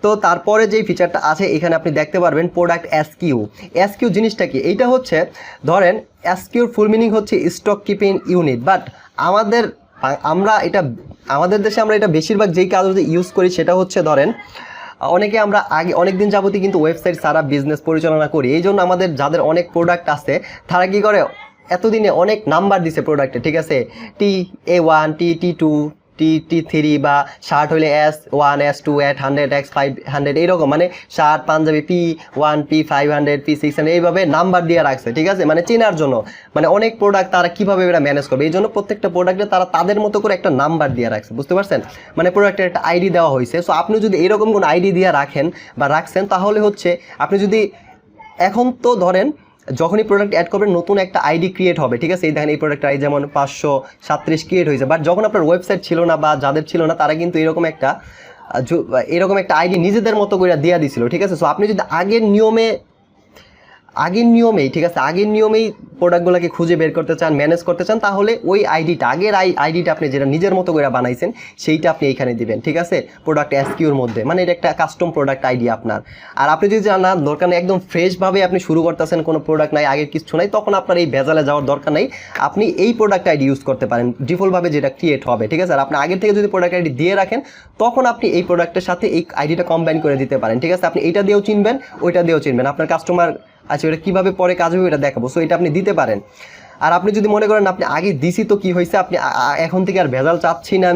তো তারপরে যেই ফিচারটা আছে এখানে আপনি দেখতে পারবেন প্রোডাক্ট এসকিউ। এসকিউ জিনিসটা কি? এইটা হচ্ছে ধরেন এসকিউর ফুল মিনিং হচ্ছে স্টক কিপিং ইউনিট, বাট আমাদের দেশে আমরা এটা বেশিরভাগ যেই কাজে ইউজ করি সেটা হচ্ছে ধরেন অনেকে আমরা আগে অনেক দিন যাবতই কিন্তু ওয়েবসাইট সারা বিজনেস পরিচালনা করি, এই জন্য আমাদের যাদের অনেক প্রোডাক্ট আছে তারা কী করে এতদিনে অনেক নাম্বার দিছে প্রোডাক্টে, ঠিক আছে, TA1 T2 T3 বা শার্ট হইলে S1 S2 800 X500 এইরকম, মানে shirt panjabi P1 P500 P600 এইভাবে নাম্বার দিয়ে রাখছে, ঠিক আছে, মানে চেনার জন্য। মানে অনেক প্রোডাক্ট তারা কীভাবে এটা ম্যানেজ করবে, এই জন্য প্রত্যেকটা প্রোডাক্টে তারা তাদের মতো করে একটা নাম্বার দিয়ে রাখছে, বুঝতে পারছেন, মানে প্রোডাক্টের একটা আইডি দেওয়া হয়েছে। সো আপনি যদি এরকম কোনো আইডি দিয়ে রাখছেন তাহলে হচ্ছে আপনি যদি এখন তো ধরেন যখনই প্রোডাক্ট অ্যাড করবেন নতুন একটা আইডি ক্রিয়েট হবে, ঠিক আছে, এই দেখেন এই প্রোডাক্ট আইডি যেমন 537 ক্রিয়েট হয়েছে, বাট যখন আপনার ওয়েবসাইট ছিল না বা যাদের ছিল না তারা কিন্তু এরকম একটা আইডি নিজেদের মতো করে দিয়ে দিছিল, ঠিক আছে। সো আপনি যদি আগের নিয়মেই ঠিক আছে আগের নিয়মেই প্রোডাক্টগুলোকে খুঁজে বের করতে চান, ম্যানেজ করতে চান, তাহলে ওই আগের আইডিটা আপনি যেটা নিজের মতো করে বানাইছেন সেইটা আপনি এইখানে দিবেন, ঠিক আছে, প্রোডাক্ট এসকিউর মধ্যে, মানে এটা একটা কাস্টম প্রোডাক্ট আইডি আপনার। আর আপনি যদি জানার দরকার নেই, একদম ফ্রেশভাবে আপনি শুরু করতেছেন, কোনো প্রোডাক্ট নাই, আগের কিছু নাই, তখন আপনার এই ভেজালে যাওয়ার দরকার নেই, আপনি এই প্রোডাক্ট আইডি ইউজ করতে পারেন ডিফল্টভাবে যেটা ক্রিয়েট হবে, ঠিক আছে। আর আপনি আগের থেকে যদি প্রোডাক্ট আইডি দিয়ে রাখেন তখন আপনি এই প্রোডাক্টের সাথে এই আইডিটা কম্বাইন করে দিতে পারেন, ঠিক আছে। আপনি এইটা দিয়েও চিনবেন, ওইটা দিয়েও চিনবেন, আপনার কাস্টমার আচ্ছা এটা কীভাবে পরে কাজ হবে এটা দেখাবো, সো এটা আপনি দিতে পারেন। আর আপনি যদি মনে করেন আপনি আগে দিছি তো কী হয়েছে, আপনি এখন থেকে আর ভেজাল চাচ্ছি না,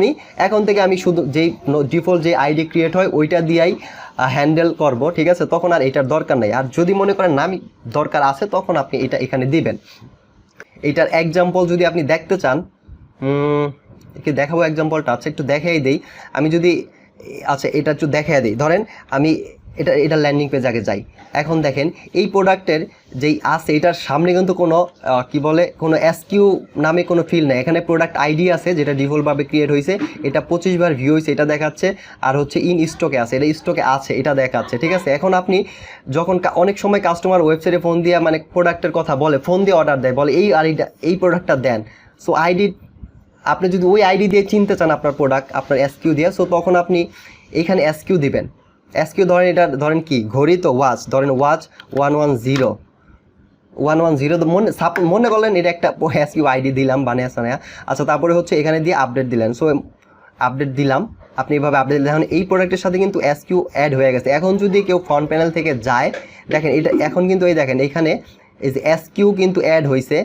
এখন থেকে আমি শুধু যেই ডিফল্ট যে আইডি ক্রিয়েট হয় ওইটা দিয়েই হ্যান্ডেল করব, ঠিক আছে, তখন আর এটার দরকার নেই। আর যদি মনে করেন না আমি দরকার আছে তখন আপনি এটা এখানে দিবেন। এইটার এক্সাম্পল যদি আপনি দেখতে চান, কি দেখাবো এক্সাম্পলটা, আচ্ছা একটু দেখাই দেই, আমি যদি আচ্ছা এটা একটু দেখাই দিই, ধরেন আমি এটা ল্যান্ডিং পেজ আগে যাই। এখন দেখেন এই প্রোডাক্টের যেই আছে এটার সামনে কিন্তু কোনো কোনো এসকিউ নামে কোনো ফিল নেই, এখানে প্রোডাক্ট আইডি আছে যেটা ডিফল্টভাবে ক্রিয়েট হয়েছে, এটা 25 বার ভিউ হয়েছে এটা দেখাচ্ছে, আর হচ্ছে ইন স্টকে আছে, এটা স্টকে আছে এটা দেখাচ্ছে, ঠিক আছে। এখন আপনি যখন অনেক সময় কাস্টমার ওয়েবসাইটে ফোন দিয়ে মানে প্রোডাক্টের কথা বলে, ফোন দিয়ে অর্ডার দেয়, বলে এই প্রোডাক্টটা দেন, সো আপনি যদি ওই আইডি দিয়ে চিনতে চান আপনার প্রোডাক্ট আপনার এসকিউ দিয়ে, সো তখন আপনি এইখানে এসকিউ দিবেন। এসকিউ ধরেন এটা ধরেন কি ঘড়ি, তো ওয়াচ ধরেন ওয়াচ 110 মনে করলেন এটা একটা এসকিউ আইডি দিলাম বানিয়ে। আচ্ছা তারপরে হচ্ছে এখানে দিয়ে আপডেট দিলেন, সো আপডেট দিলাম, আপনি এইভাবে আপডেট দিলেন, এই প্রোডাক্টের সাথে কিন্তু এসকিউ অ্যাড হয়ে গেছে। এখন যদি কেউ ফ্রন্ট প্যানেল থেকে যায় দেখেন এটা এখন কিন্তু এই দেখেন এখানে এই যে এসকিউ কিন্তু অ্যাড হয়েছে,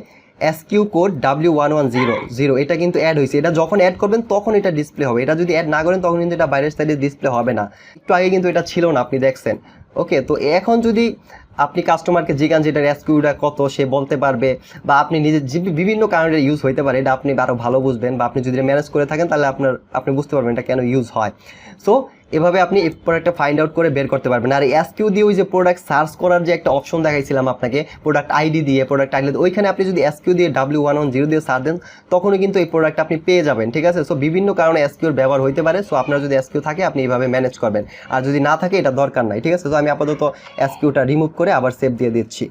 এসকিউ কোড W1100 এটা কিন্তু অ্যাড হয়েছে, এটা যখন অ্যাড করবেন তখন এটা ডিসপ্লে হবে, এটা যদি অ্যাড না করেন তখন কিন্তু এটা বাইরের সাইডে ডিসপ্লে হবে না। একটু আগে কিন্তু এটা ছিল না, আপনি দেখছেন, ওকে। তো এখন যদি আপনি কাস্টমারকে জিজ্ঞান যে এটার এসকিউটা কত, সে বলতে পারবে, বা আপনি নিজের বিভিন্ন কারণে ইউজ হইতে পারে, এটা আপনি আরও ভালো বুঝবেন, বা আপনি যদি ম্যানেজ করে থাকেন তাহলে আপনি বুঝতে পারবেন এটা কেন ইউজ হয়। সো এভাবে আপনি এই প্রোডাক্টটা ফাইন্ড আউট করে বের করতে পারবেন। আর এসকিউ দিয়ে ওই যে প্রোডাক্ট সার্চ করার যে একটা অপশন দেখাইছিলাম আপনাকে প্রোডাক্ট আইডি দিয়ে, ওইখানে আপনি যদি এসকিউ দিয়ে W110 দিয়ে সার্চ দেন তখনই কিন্তু এই প্রোডাক্ট আপনি পেয়ে যাবেন, ঠিক আছে। সো বিভিন্ন কারণে এসকিউর ব্যবহার হইতে পারে, সো আপনার যদি এসকিউ থাকে আপনি এইভাবে ম্যানেজ করবেন, আর যদি না থাকে এটা দরকার নাই, ঠিক আছে। তো আমি আপাতত এসকিউটা রিমুভ করে আবার সেভ দিয়ে দিচ্ছি।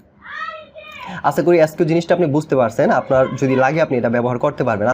আশা করি এসকিউ জিনিসটা আপনি বুঝতে পারছেন, আপনার যদি লাগে আপনি এটা ব্যবহার করতে পারবেন।